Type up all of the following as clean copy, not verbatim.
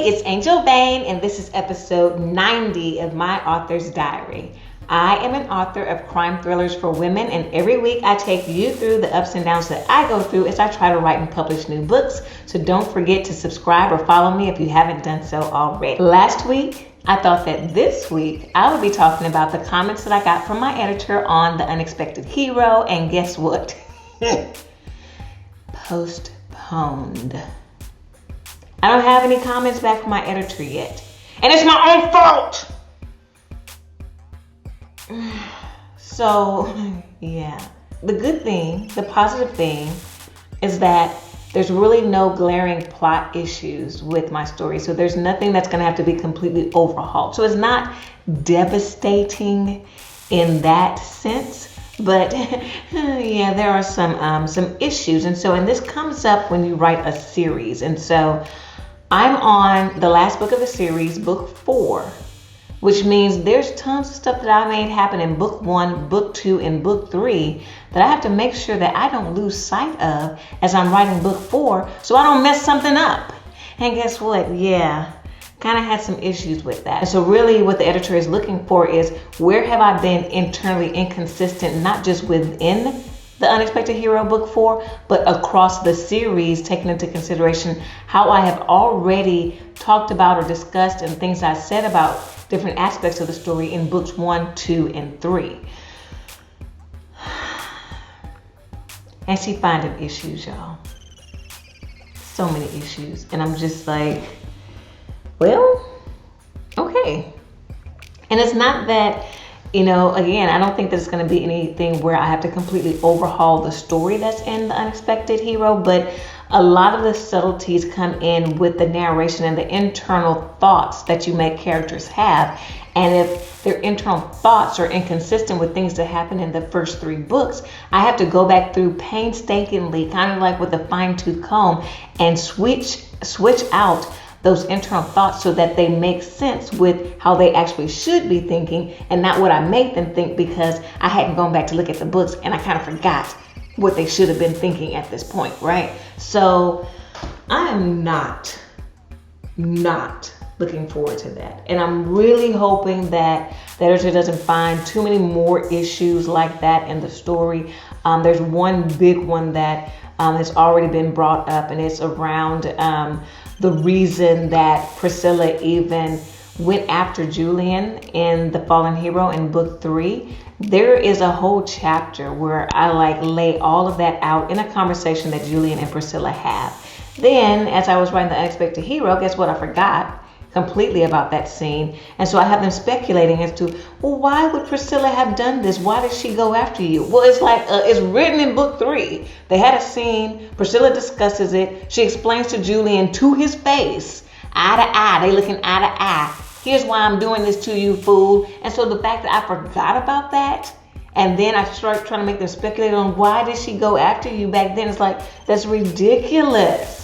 It's Angel Vane, and this is episode 90 of my author's diary. I am an author of crime thrillers for women, and every week I take you through the ups and downs that I go through as I try to write and publish new books. So don't forget to subscribe or follow me if you haven't done so already. Last week, I thought that this week I would be talking about the comments that I got from my editor on The Unexpected Hero, and guess what? Postponed. I don't have any comments back from my editor yet. And it's my own fault! So, yeah. The good thing, the positive thing, is that there's really no glaring plot issues with my story. So there's nothing that's going to have to be completely overhauled. So it's not devastating in that sense. But yeah, there are some issues. And this comes up when you write a series. And so I'm on the last book of the series, book 4, which means there's tons of stuff that I made happen in book 1, book 2, and book 3 that I have to make sure that I don't lose sight of as I'm writing book 4 so I don't mess something up. And guess what? Yeah, kind of had some issues with that. And so really what the editor is looking for is, where have I been internally inconsistent, not just within The Unexpected Hero book 4, but across the series, taking into consideration how I have already talked about or discussed and things I said about different aspects of the story in books 1, 2, and 3. And she finding issues, y'all. So many issues. And I'm just like, well, okay. And it's not that, again, I don't think that it's going to be anything where I have to completely overhaul the story that's in The Unexpected Hero, but a lot of the subtleties come in with the narration and the internal thoughts that you make characters have. And if their internal thoughts are inconsistent with things that happen in the first 3 books, I have to go back through painstakingly, kind of like with a fine-tooth comb, and switch out those internal thoughts so that they make sense with how they actually should be thinking, and not what I made them think because I hadn't gone back to look at the books and I kind of forgot what they should have been thinking at this point, right? So I am not looking forward to that. And I'm really hoping that the editor doesn't find too many more issues like that in the story. There's one big one that has already been brought up, and it's around the reason that Priscilla even went after Julian in The Fallen Hero in book 3. There is a whole chapter where I lay all of that out in a conversation that Julian and Priscilla have. Then, as I was writing The Unexpected Hero, guess what? I forgot completely about that scene. And so I have them speculating as to, well, why would Priscilla have done this? Why did she go after you? Well, it's it's written in book 3. They had a scene. Priscilla discusses it. She explains to Julian to his face, eye to eye. They looking eye to eye. Here's why I'm doing this to you, fool. And so the fact that I forgot about that, and then I start trying to make them speculate on why did she go after you back then, it's that's ridiculous.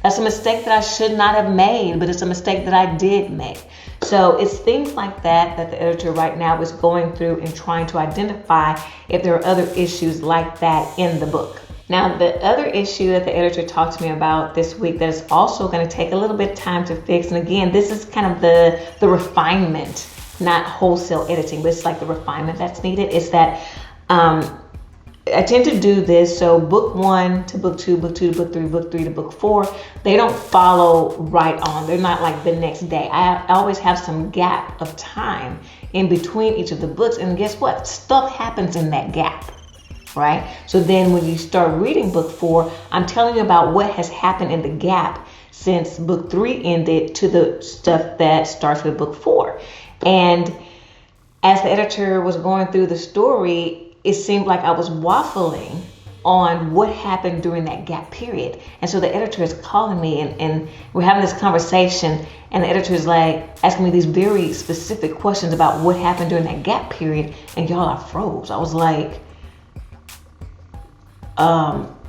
That's a mistake that I should not have made, but it's a mistake that I did make. So it's things like that the editor right now is going through and trying to identify if there are other issues like that in the book. Now, the other issue that the editor talked to me about this week that is also going to take a little bit of time to fix, and again, this is kind of the refinement, not wholesale editing, but it's the refinement that's needed, is that I tend to do this. So book 1 to book 2, book 2 to book 3, book 3 to book 4, they don't follow right on. They're not the next day. I always have some gap of time in between each of the books. And guess what? Stuff happens in that gap, right? So then when you start reading book 4, I'm telling you about what has happened in the gap since book 3 ended to the stuff that starts with book 4. And as the editor was going through the story, it seemed like I was waffling on what happened during that gap period. And so the editor is calling me and we're having this conversation, and the editor is asking me these very specific questions about what happened during that gap period. And y'all, I froze. I was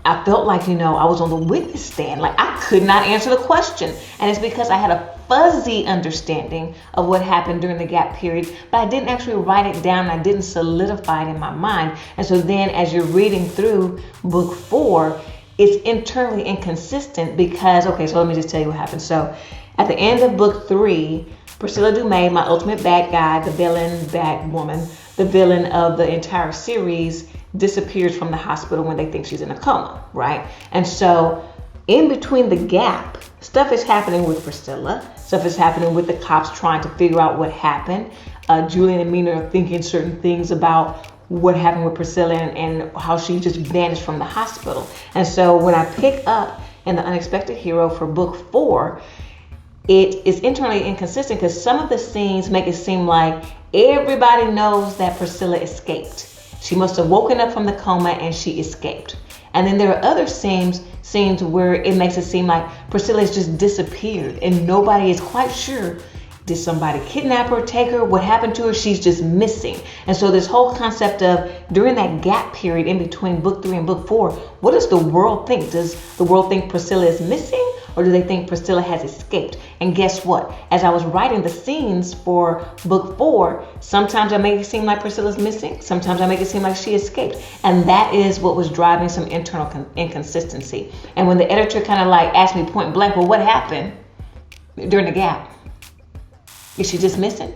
I felt like, I was on the witness stand. I could not answer the question. And it's because I had a fuzzy understanding of what happened during the gap period, but I didn't actually write it down. I didn't solidify it in my mind. And so then as you're reading through book 4, it's internally inconsistent because, okay, so let me just tell you what happened. So at the end of book 3, Priscilla Dumais, my ultimate bad guy, the villain, bad woman, the villain of the entire series, disappears from the hospital when they think she's in a coma, right? And so in between the gap, stuff is happening with Priscilla, stuff is happening with the cops trying to figure out what happened. Julian and Mina are thinking certain things about what happened with Priscilla and how she just vanished from the hospital. And so when I pick up in The Unexpected Hero for book 4, it is internally inconsistent because some of the scenes make it seem like everybody knows that Priscilla escaped. She must have woken up from the coma and she escaped. And then there are other scenes where it makes it seem like Priscilla has just disappeared and nobody is quite sure. Did somebody kidnap her, take her? What happened to her? She's just missing. And so this whole concept of during that gap period in between book 3 and book 4, what does the world think? Does the world think Priscilla is missing? Or do they think Priscilla has escaped? And guess what? As I was writing the scenes for book 4, sometimes I make it seem like Priscilla's missing. Sometimes I make it seem like she escaped. And that is what was driving some internal inconsistency. And when the editor kind of like asked me point blank, well, what happened during the gap? Is she just missing?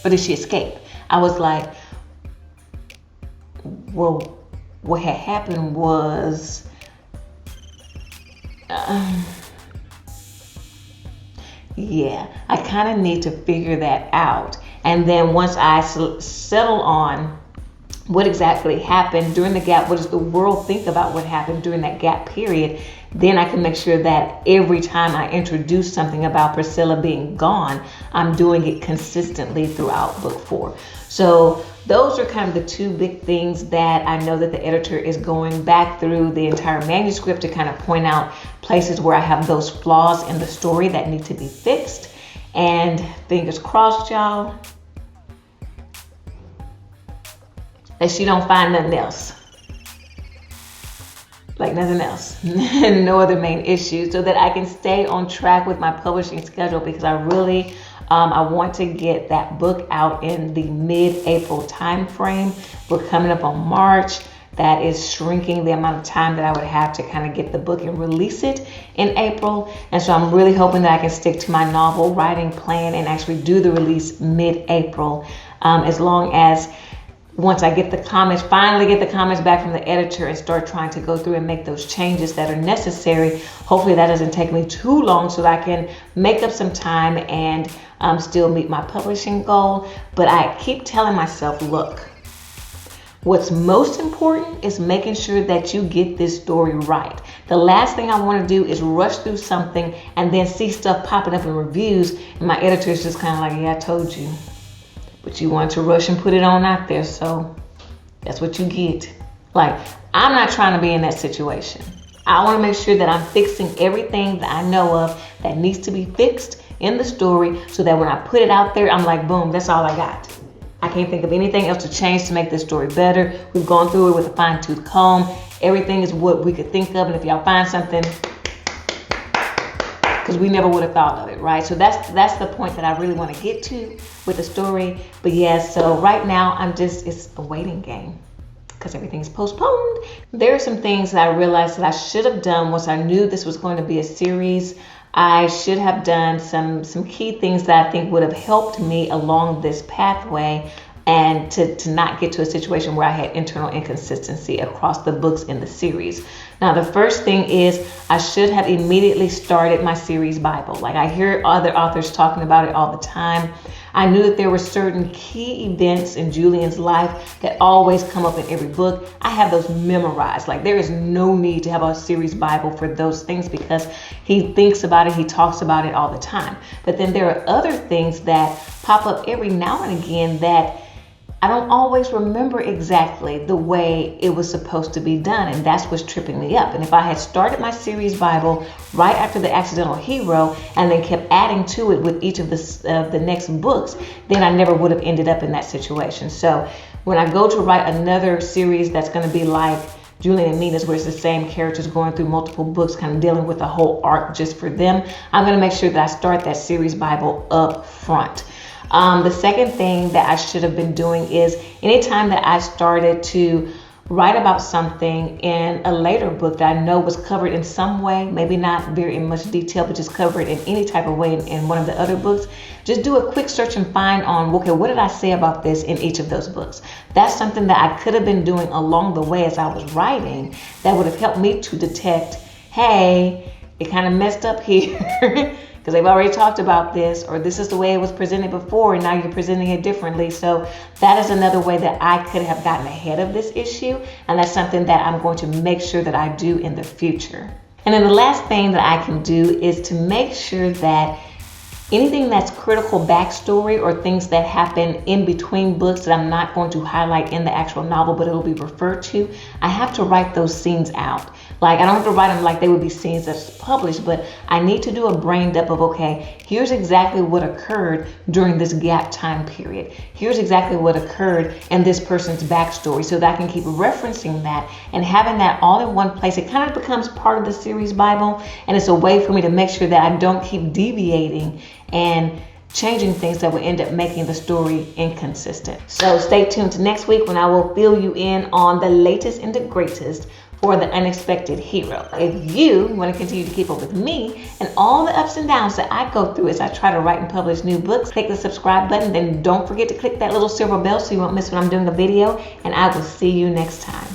Or did she escape? I was like, well, what had happened was... yeah, I kind of need to figure that out. And then once I settle on what exactly happened during the gap, what does the world think about what happened during that gap period, then I can make sure that every time I introduce something about Priscilla being gone, I'm doing it consistently throughout book 4. So those are kind of the two big things that I know that the editor is going back through the entire manuscript to kind of point out places where I have those flaws in the story that need to be fixed. And fingers crossed, y'all, that she don't find nothing else. Like nothing else, no other main issues, so that I can stay on track with my publishing schedule, because I really I want to get that book out in the mid-April time frame. We're coming up on March. That is shrinking the amount of time that I would have to kind of get the book and release it in April. And so I'm really hoping that I can stick to my novel writing plan and actually do the release mid-April, as long as once I get the comments, finally get the comments back from the editor and start trying to go through and make those changes that are necessary. Hopefully that doesn't take me too long so that I can make up some time and still meet my publishing goal. But I keep telling myself, look, what's most important is making sure that you get this story right. The last thing I want to do is rush through something and then see stuff popping up in reviews and my editor is just kind of like, yeah, I told you. But you want to rush and put it on out there, so that's what you get. Like, I'm not trying to be in that situation. I want to make sure that I'm fixing everything that I know of that needs to be fixed in the story, so that when I put it out there, I'm like, boom, that's all I got. I can't think of anything else to change to make this story better. We've gone through it with a fine-tooth comb. Everything is what we could think of, and if y'all find something, because we never would have thought of it, right? So that's the point that I really want to get to with the story. But yeah, so right now it's a waiting game because everything's postponed. There are some things that I realized that I should have done once I knew this was going to be a series. I should have done some key things that I think would have helped me along this pathway, and to not get to a situation where I had internal inconsistency across the books in the series. Now, the first thing is I should have immediately started my series Bible. Like, I hear other authors talking about it all the time. I knew that there were certain key events in Julian's life that always come up in every book. I have those memorized. Like, there is no need to have a series Bible for those things because he thinks about it, he talks about it all the time. But then there are other things that pop up every now and again that I don't always remember exactly the way it was supposed to be done, and that's what's tripping me up. And if I had started my series Bible right after The Accidental Hero and then kept adding to it with each of the next books, then I never would have ended up in that situation. So when I go to write another series that's going to be like Julian and Mina's, where it's the same characters going through multiple books, kind of dealing with a whole arc just for them, I'm going to make sure that I start that series Bible up front. The second thing that I should have been doing is anytime that I started to write about something in a later book that I know was covered in some way, maybe not very in much detail, but just covered in any type of way in one of the other books, just do a quick search and find on, okay, what did I say about this in each of those books? That's something that I could have been doing along the way as I was writing that would have helped me to detect, hey, it kind of messed up here because they've already talked about this, or this is the way it was presented before and now you're presenting it differently. So that is another way that I could have gotten ahead of this issue, and that's something that I'm going to make sure that I do in the future. And then the last thing that I can do is to make sure that anything that's critical backstory or things that happen in between books that I'm not going to highlight in the actual novel, but it'll be referred to, I have to write those scenes out. Like, I don't have to write them like they would be scenes that's published, but I need to do a brain dump of, okay, here's exactly what occurred during this gap time period. Here's exactly what occurred in this person's backstory, so that I can keep referencing that and having that all in one place. It kind of becomes part of the series Bible, and it's a way for me to make sure that I don't keep deviating and changing things that will end up making the story inconsistent. So stay tuned to next week when I will fill you in on the latest and the greatest for the unexpected hero. If you want to continue to keep up with me and all the ups and downs that I go through as I try to write and publish new books, click the subscribe button. Then don't forget to click that little silver bell so you won't miss when I'm doing a video. And I will see you next time.